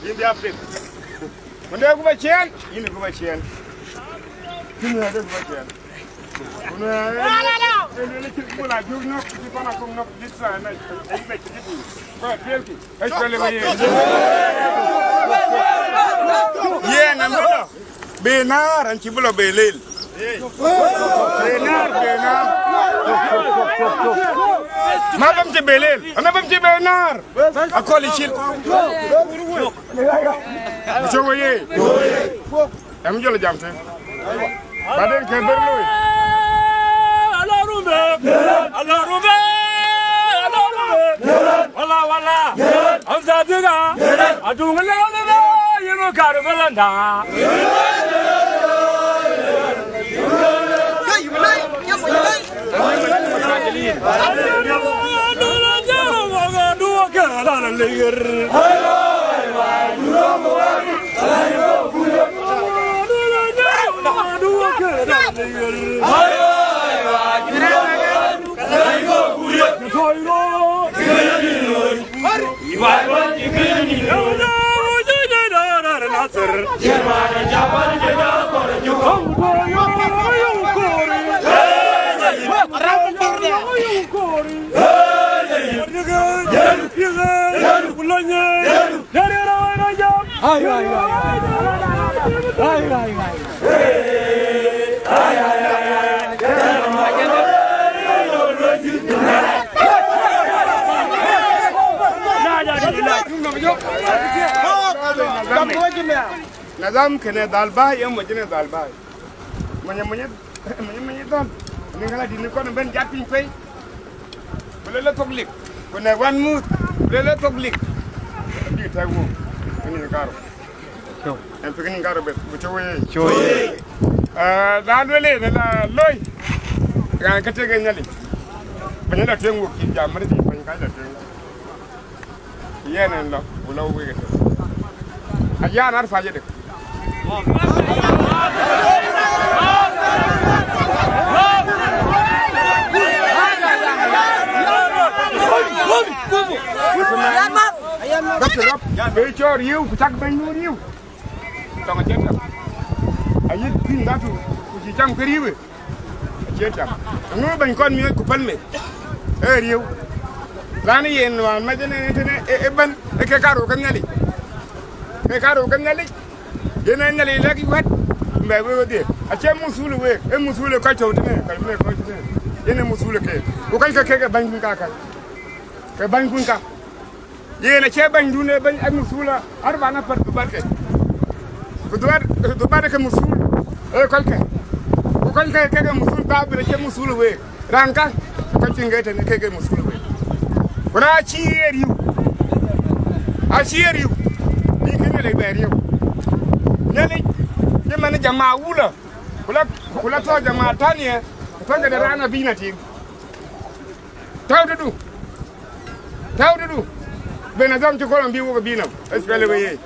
India fit. When they go chain, you go by chain. You know this by chain. Benar and Chibulo Belil. Benar. Madam Belil, Madam Benar. I call it shit. So I'm Jola Jamson. But then can Nazam kene dalba yam majene dalba manya dal ni ngala di ko ben jappi fay wala public ko ne wan mut wala public di tagu ni ngaro en pe ni ngaro be bu choye dal wele la loy ga ka tege nyali banya la tengu ki jamare di banya ka la tengu yenen la wala wege aja nar faje de Be chor you ku tak ben nur you tong jet ayit pin datu ku ji jam kriwe jet ngo ben kon mi ku palme riu lani yen wan ma jene tene e ban e ke karo kan nyali yena nyali lagi wat mbe we de a che musulu we e musulu ka chawtene ka me ko tene yena musulu ke ku kan ke ban kun ka ke ban kun ka yena che ban dune ban ak musula arba na par barke ku dubar ke musul e ko ku kan ke musul ta bi che musulu we ranka ka tingete ne ke musulu we kuna chieriu a chieriu ni kene le beriu neli jemane jamaa wula kula to jamaa tanie fanga da rana bina ti tawdu bena zam ci kolon bi wo bina espele we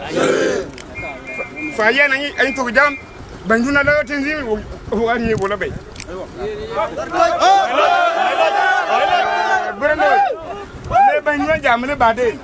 fa yana ni ay to jam banjuna la tenzi wo ani wala bay brendo le banjuna jam le bade